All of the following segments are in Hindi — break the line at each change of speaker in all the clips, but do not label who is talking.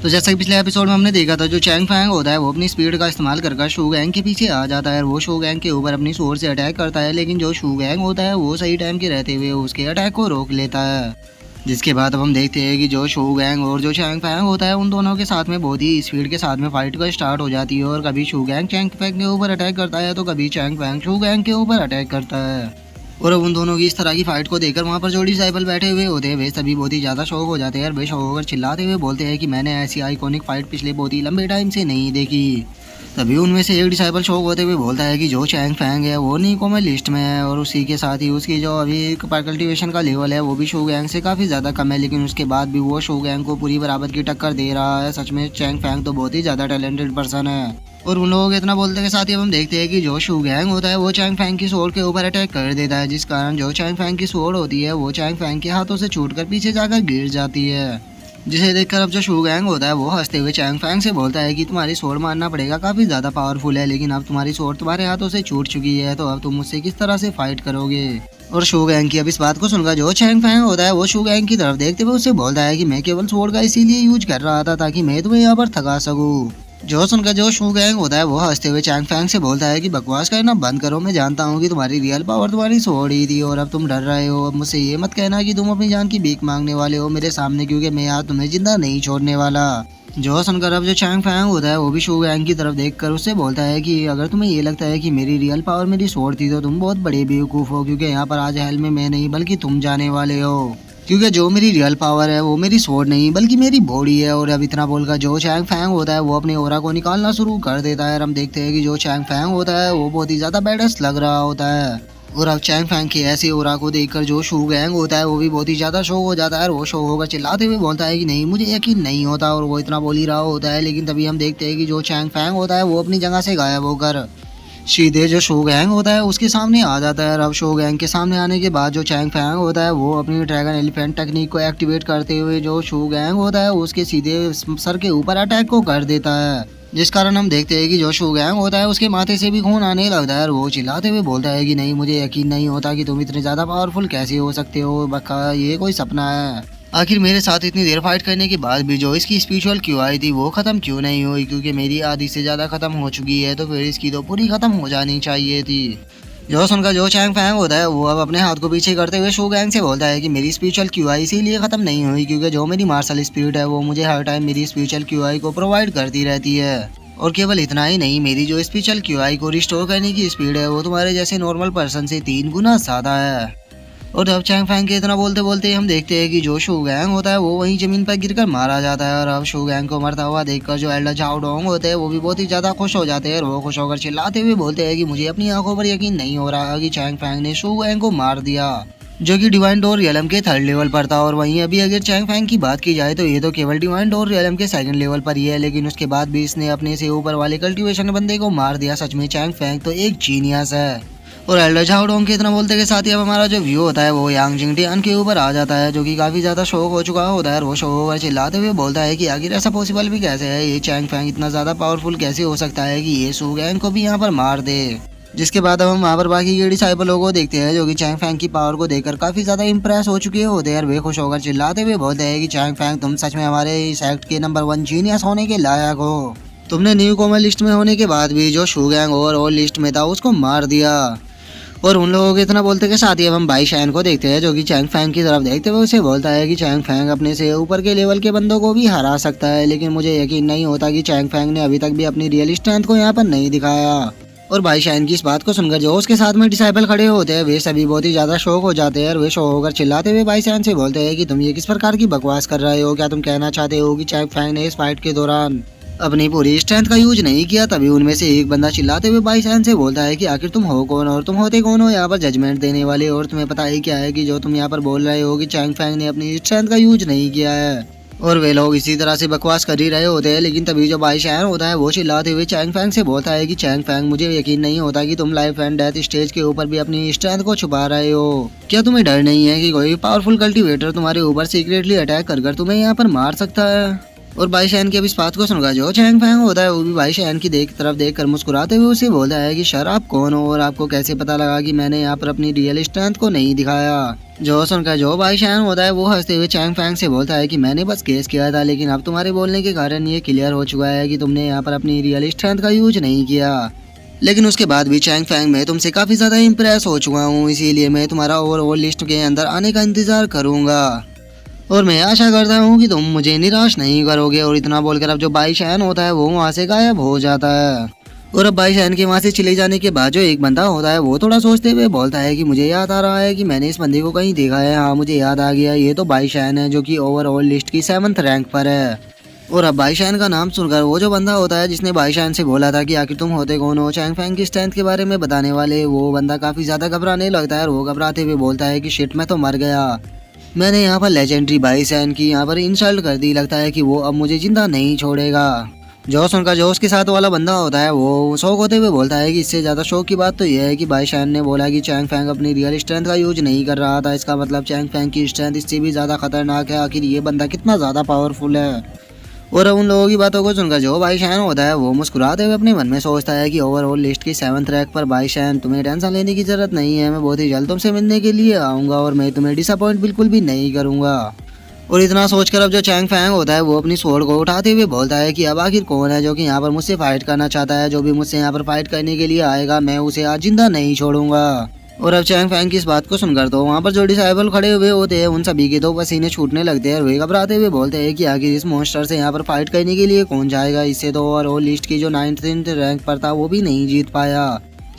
तो जैसा कि पिछले एपिसोड में हमने देखा था, जो चैंग फैंग होता है वो अपनी स्पीड का इस्तेमाल कर शू गैंग के पीछे आ जाता है और वो शू गैंग के ऊपर अपनी स्वॉर्ड से अटैक करता है। लेकिन जो शू गैंग होता है वो सही टाइम के रहते हुए उसके अटैक को रोक लेता है। जिसके बाद अब हम देखते हैं कि जो शू गैंग और जो चैंग फैंग होता है उन दोनों के साथ में बहुत ही स्पीड के साथ में फाइट का स्टार्ट हो जाती है। और कभी शू गैंग चैंग फैंग के ऊपर अटैक करता है तो कभी चैंग फैंग शू गैंग के ऊपर अटैक करता है। और अब उन दोनों की इस तरह की फाइट को देखकर वहाँ पर जो डिसाइबल बैठे हुए होते हैं वे सभी बहुत ही ज़्यादा शौक हो जाते हैं और बेशौक होकर चिल्लाते हुए बोलते हैं कि मैंने ऐसी आइकॉनिक फाइट पिछले बहुत ही लंबे टाइम से नहीं देखी। तभी उनमें से एक डिसाइबल शौक होते हुए बोलता है कि जो चैंग फैंग है वो नीको में लिस्ट में है और उसी के साथ ही उसकी जो अभी कल्टिवेशन का लेवल है वो भी शू गैंग से काफ़ी ज़्यादा कम है। लेकिन उसके बाद भी वो शू गैंग को पूरी बराबर की टक्कर दे रहा है। सच में चैंग फैंग तो बहुत ही ज़्यादा टैलेंटेड पर्सन है। और उन लोगों के इतना बोलने के साथ ही अब हम देखते हैं कि जो शू गैंग होता है वो चैंग फैंग की स्वॉर्ड के ऊपर अटैक कर देता है, जिस कारण जो चैंग फैंग की स्वॉर्ड होती है वो चैंग फैंग के हाथों से छूटकर पीछे जाकर गिर जाती है। जिसे देखकर अब जो शू गैंग होता है वो हंसते हुए चैंग फैंग से बोलता है कि तुम्हारी स्वॉर्ड मारना पड़ेगा, काफ़ी ज़्यादा पावरफुल है, लेकिन अब तुम्हारी स्वॉर्ड तुम्हारे हाथों से छूट चुकी है तो अब तुम मुझसे किस तरह से फाइट करोगे। और शू गैंग की अब इस बात को सुनकर जो चैंग फैंग होता है वो शू गैंग की तरफ देखते हुए उससे बोलता है कि मैं केवल स्वॉर्ड का इसीलिए यूज कर रहा था ताकि मैं तुम्हें यहाँ पर थका सकूँ। जो सुनकर जो शू गैंग होता है वो हंसते हुए चैंग फैंग से बोलता है कि बकवास करना बंद करो, मैं जानता हूँ कि तुम्हारी रियल पावर तुम्हारी स्वॉर्ड ही थी और अब तुम डर रहे हो। अब मुझसे ये मत कहना कि तुम अपनी जान की भीख मांगने वाले हो मेरे सामने, क्योंकि मैं आज तुम्हें जिंदा नहीं छोड़ने वाला। जो सुनकर अब जो चैंग फैंग होता है वो भी शू गैंग की तरफ देखकर उससे बोलता है कि अगर तुम्हें ये लगता है कि मेरी रियल पावर मेरी स्वॉर्ड थी तो तुम बहुत बड़े बेवकूफ़ हो, क्योंकि यहाँ पर आज हेल में मैं नहीं बल्कि तुम जाने वाले हो। क्योंकि जो मेरी रियल पावर है वो मेरी स्वॉर्ड नहीं बल्कि मेरी बॉडी है। और अब इतना बोलकर जो चैंग फैंग होता है वो अपने ओरा को निकालना शुरू कर देता है और हम देखते हैं कि जो चैंग फैंग होता है वो बहुत ही ज़्यादा बैडस लग रहा होता है। और अब चैंग फैंग के ऐसे ओरा को देखकर जो शू गैंग होता है वो भी बहुत ही ज़्यादा शौक हो जाता है और वो शौक होकर चिल्लाते हुए बोलता है कि नहीं, मुझे यकीन नहीं होता। और वो इतना बोल ही रहा होता है, लेकिन तभी हम देखते हैं कि जो चैंग फैंग होता है वो अपनी जगह से गायब होकर सीधे जो शू गैंग होता है उसके सामने आ जाता है। और अब शू गैंग के सामने आने के बाद जो चैंग फैंग होता है वो अपनी ड्रैगन एलिफेंट टेक्निक को एक्टिवेट करते हुए जो शू गैंग होता है उसके सीधे सर के ऊपर अटैक को कर देता है, जिस कारण हम देखते हैं कि जो शू गैंग होता है उसके माथे से भी खून आने लगता है और वो चिल्लाते हुए बोलता है कि नहीं, मुझे यकीन नहीं होता कि तुम इतने ज़्यादा पावरफुल कैसे हो सकते हो, बक्का ये कोई सपना है। आखिर मेरे साथ इतनी देर फाइट करने के बाद भी जो इसकी स्पिरिचुअल क्यू आई थी वो ख़त्म क्यों नहीं हुई, क्योंकि मेरी आधी से ज़्यादा ख़त्म हो चुकी है तो फिर इसकी तो पूरी ख़त्म हो जानी चाहिए थी। जो सुनकर जो चैंग फैंग होता है वो अब अपने हाथ को पीछे करते हुए शू गैंग से बोलता है कि मेरी स्पिरिचुअल क्यू आई इसीलिए ख़त्म नहीं हुई क्योंकि जो मेरी मार्शल स्पिरिट है वो मुझे हर टाइम मेरी स्पिरिचुअल क्यू आई को प्रोवाइड करती रहती है। और केवल इतना ही नहीं, मेरी जो स्पिरिचुअल क्यू आई को रिस्टोर करने की स्पीड है वो तुम्हारे जैसे नॉर्मल पर्सन से 3 गुना ज़्यादा है। और अब चैंग फैंग के इतना बोलते बोलते हम देखते हैं कि जो शू गैंग होता है वो वहीं जमीन पर गिरकर मारा जाता है। और अब शू गैंग को मरता हुआ देखकर जो एल्डर झाओ डोंग होते हैं वो भी बहुत ही ज़्यादा खुश हो जाते हैं और वो खुश होकर चिल्लाते हुए बोलते हैं कि मुझे अपनी आंखों पर यकीन नहीं हो रहा कि चैंग फैंग ने शू गैंग को मार दिया, जो कि डिवाइन डोर रियलम के 3rd लेवल पर था। और वहीं अभी अगर चैंग फैंग की बात की जाए तो ये तो केवल डिवाइन डोर रियलम के 2nd लेवल पर ही है, लेकिन उसके बाद भी इसने अपने से ऊपर वाले कल्टिवेशन बंदे को मार दिया। सच में चैंग फैंग तो एक जीनियस है। और एल्डर झाओ डोंग के इतना बोलते के साथ ही अब हमारा जो व्यू होता है वो यांग जिंगटियान के ऊपर आ जाता है, जो कि काफ़ी ज़्यादा शौक हो चुका होता है और वो शौक होकर चिल्लाते हुए बोलता है कि आखिर ऐसा पॉसिबल भी कैसे है, ये चैंग फैंग इतना ज़्यादा पावरफुल कैसे हो सकता है कि ये शू गैंग को भी यहाँ पर मार दे। जिसके बाद अब हम वहाँ पर बाकी के डिसाइबलों को देखते हैं जो कि चैंग फैंग की पावर को देखकर काफ़ी ज़्यादा इंप्रेस हो चुके होते हैं और वे खुश होकर चिल्लाते हुए बोलते हैं कि चैंग फैंग तुम सच में हमारे इस एक्ट के नंबर 1 जीनियस होने के लायक हो। तुमने न्यू कॉमर लिस्ट में होने के बाद भी जो शू गैंग ओवरऑल लिस्ट में था उसको मार दिया। और उन लोगों के इतना बोलते के साथ ही अब हम बाई शैन को देखते हैं जो कि चैंग फैंग की तरफ देखते हुए उसे बोलता है कि चैंग फैंग अपने से ऊपर के लेवल के बंदों को भी हरा सकता है, लेकिन मुझे यकीन नहीं होता कि चैंग फैंग ने अभी तक भी अपनी रियल स्ट्रेंथ को यहाँ पर नहीं दिखाया। और बाई शैन की इस बात को सुनकर जो उसके साथ में डिसाइबल खड़े होते हैं वे सभी बहुत ही ज़्यादा शौक हो जाते हैं और वे शौक होकर चिल्लाते हुए बाई शैन से बोलते हैं कि तुम ये किस प्रकार की बकवास कर रहे हो, क्या तुम कहना चाहते हो कि चैंग फैंग ने इस फाइट के दौरान अपनी पूरी स्ट्रेंथ का यूज नहीं किया। तभी उनमें से एक बंदा चिल्लाते हुए बाई शैन से बोलता है कि आखिर तुम हो कौन और तुम होते कौन हो यहाँ पर जजमेंट देने वाले, और तुम्हें पता ही क्या है कि जो तुम यहाँ पर बोल रहे हो कि चैंग फैंग ने अपनी स्ट्रेंथ का यूज नहीं किया है। और वे लोग इसी तरह से बकवास कर ही रहे होते हैं, लेकिन तभी जो बाई शैन होता है वो चिल्लाते हुए चैंग फैंग से बोलता है कि चैंग फैंग मुझे यकीन नहीं होता कि तुम लाइफ एंड डेथ स्टेज के ऊपर भी अपनी स्ट्रेंथ को छुपा रहे हो। क्या तुम्हें डर नहीं है कि कोई पावरफुल कल्टिवेटर तुम्हारे ऊपर सीक्रेटली अटैक कर तुम्हें यहाँ पर मार सकता है। और भाई शैन की अब इस बात को सुनकर जो चैंग फैंग होता है वो भी भाई शैन की तरफ देख कर मुस्कुराते हुए उसे बोलता है कि सर आप कौन हो और आपको कैसे पता लगा कि मैंने यहाँ पर अपनी रियल स्ट्रेंथ को नहीं दिखाया। जो सुनकर जो भाई शैन होता है वो हंसते हुए चैंग फैंग से बोलता है कि मैंने बस गेस किया था, लेकिन अब तुम्हारे बोलने के कारण ये क्लियर हो चुका है कि तुमने यहाँ पर अपनी रियल स्ट्रेंथ का यूज नहीं किया। लेकिन उसके बाद भी चैंग फैंग मैं तुमसे काफी ज्यादा इम्प्रेस हो चुका हूँ, इसीलिए मैं तुम्हारा ओवरऑल लिस्ट के अंदर आने का इंतजार करूंगा और मैं आशा करता हूँ कि तुम मुझे निराश नहीं करोगे। और इतना बोलकर अब जो बाई शैन होता है वो वहाँ से गायब हो जाता है। और अब बाई शैन के वहाँ से चले जाने के बाद जो एक बंदा होता है वो थोड़ा सोचते हुए बोलता है कि मुझे याद आ रहा है कि मैंने इस बंदे को कहीं देखा है। हाँ मुझे याद आ गया, ये तो बाई शैन है जो कि ओवरऑल लिस्ट की 7th रैंक पर है। और अब बाई शैन का नाम सुनकर वो जो बंदा होता है जिसने बाई शैन से बोला था कि आखिर तुम होते कौन हो चैंग फैंग की स्ट्रेंथ के बारे में बताने वाले, वो बंदा काफी ज्यादा घबराने लगता है और वो घबराते हुए बोलता है कि शिट मैं तो मर गया, मैंने यहाँ पर लेजेंडरी बाई शैन की यहाँ पर इंसल्ट कर दी, लगता है कि वो अब मुझे जिंदा नहीं छोड़ेगा। जो सुनकर जो उसके साथ वाला बंदा होता है वो शौक होते हुए बोलता है कि इससे ज्यादा शौक की बात तो यह है कि बाई शैन ने बोला कि चैंग फैंग अपनी रियल स्ट्रेंथ का यूज नहीं कर रहा था, इसका मतलब चैंग फैंग की स्ट्रेंथ इससे भी ज्यादा खतरनाक है। आखिर ये बंदा कितना ज्यादा पावरफुल है। और उन लोगों की बातों को सुनकर जो बाई शैन होता है वो मुस्कुराते हुए अपने मन में सोचता है कि ओवरऑल लिस्ट की 7th रैंक पर बाई शैन तुम्हें टेंशन लेने की जरूरत नहीं है, मैं बहुत ही जल्द तुमसे मिलने के लिए आऊँगा और मैं तुम्हें डिसअपॉइंट बिल्कुल भी नहीं करूँगा। और इतना सोचकर अब जो चैंग फैंग होता है वो अपनी स्वॉर्ड को उठाते हुए बोलता है कि अब आखिर कौन है जो कि यहाँ पर मुझसे फाइट करना चाहता है, जो भी मुझसे यहाँ पर फाइट करने के लिए आएगा मैं उसे आज जिंदा नहीं छोड़ूंगा। और अब चैंग फैंग की इस बात को सुनकर तो वहाँ पर जो डिसाइबल खड़े हुए होते हैं उन सभी के तो पसीने छूटने लगते हैं और वे घबराते हुए बोलते हैं कि आखिर इस मॉन्स्टर से यहाँ पर फाइट करने के लिए कौन जाएगा, इससे तो और लिस्ट की जो 9th रैंक पर था वो भी नहीं जीत पाया,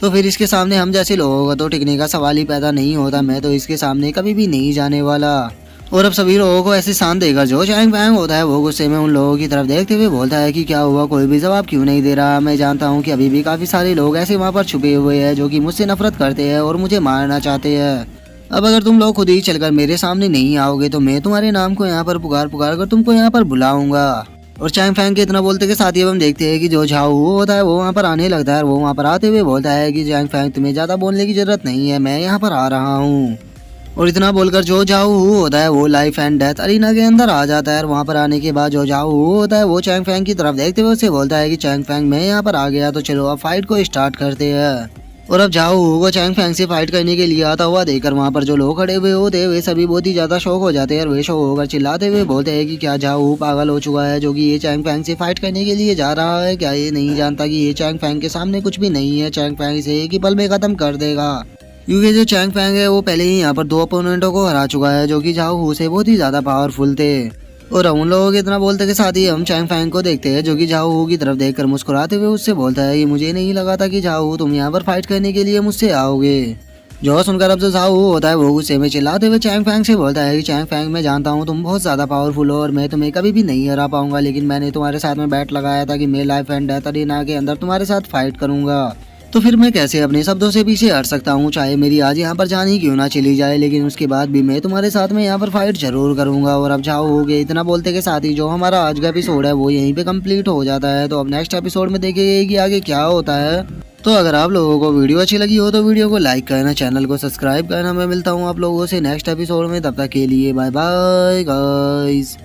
तो फिर इसके सामने हम जैसे लोगों का तो टिकने का सवाल ही पैदा नहीं होता, मैं तो इसके सामने कभी भी नहीं जाने वाला। और अब सभी लोगों को ऐसे शांत देकर जो चैंग फैंग होता है वो गुस्से में उन लोगों की तरफ देखते हुए बोलता है कि क्या हुआ, कोई भी जवाब क्यों नहीं दे रहा, मैं जानता हूँ कि अभी भी काफी सारे लोग ऐसे वहाँ पर छुपे हुए हैं जो कि मुझसे नफरत करते हैं और मुझे मारना चाहते हैं। अब अगर तुम लोग खुद ही चलकर मेरे सामने नहीं आओगे तो मैं तुम्हारे नाम को यहाँ पर पुकार पुकार कर तुमको यहाँ पर बुलाऊंगा। और चैंग फैंग के इतना बोलते के साथ ही हम देखते हैं कि जो झाऊ होता है वो वहाँ पर आने लगता है और वो वहाँ पर आते हुए बोलता है कि चैंग फैंग तुम्हें ज्यादा बोलने की जरूरत नहीं है, मैं यहाँ पर आ रहा हूँ। और इतना बोलकर जो जाओ होता है वो लाइफ एंड डेथ अरीना के अंदर आ जाता है और वहाँ पर आने के बाद जो जाओ होता है वो चैंग फैंग की तरफ देखते हुए उसे बोलता है कि चैंग फैंग मैं यहाँ पर आ गया, तो चलो अब फाइट को स्टार्ट करते हैं। और अब जाओ वो चैंग फैंग से फाइट करने के लिए आता हुआ देखकर वहाँ पर जो लोग खड़े हुए होते हैं वे सभी बहुत ही ज्यादा शौक हो जाते हैं और वे शौक होकर चिल्लाते हुए बोलते हैं कि क्या जाओ पागल हो चुका है जो कि ये चैंग फैंग से फाइट करने के लिए जा रहा है, क्या ये नहीं जानता कि ये चैंग फैंग के सामने कुछ भी नहीं है, चैंग फैंग इसे एक ही पल में खत्म कर देगा। क्योंकि जो चैंग फैंग है वो पहले ही यहाँ पर 2 अपोनेंटों को हरा चुका है जो कि झाओ से बहुत ही ज्यादा पावरफुल थे। और उन लोगों के इतना बोलते के साथ ही हम चैंग फैंग को देखते हैं जो कि झाओ की तरफ देखकर मुस्कुराते हुए उससे बोलता है कि मुझे नहीं लगा था कि झाओ तुम यहाँ पर फाइट करने के लिए मुझसे आओगे। जो सुनकर अब जो झाओ होता है वो गुस्से में चिल्लाते हुए चैंग फैंग से बोलता है कि चैंग फैंग मैं जानता हूँ तुम बहुत ज्यादा पावरफुल हो और मैं तुम्हें कभी भी नहीं हरा पाऊंगा, लेकिन मैंने तुम्हारे साथ में बैट लगाया था कि मैं लाइफ एंड डेथ अरीना के अंदर तुम्हारे साथ फाइट करूंगा, तो फिर मैं कैसे अपने शब्दों से पीछे हट सकता हूँ, चाहे मेरी आज यहाँ पर जान ही क्यों ना चली जाए, लेकिन उसके बाद भी मैं तुम्हारे साथ में यहाँ पर फाइट जरूर करूंगा। और अब जाओ हो गए इतना बोलते के साथ ही जो हमारा आज का एपिसोड है वो यहीं पे कंप्लीट हो जाता है। तो अब नेक्स्ट एपिसोड में देखेंगे कि आगे क्या होता है। तो अगर आप लोगों को वीडियो अच्छी लगी हो तो वीडियो को लाइक करना, चैनल को सब्सक्राइब करना। मैं मिलता हूँ आप लोगों से नेक्स्ट एपिसोड में, तब तक के लिए बाय बाय गाइस।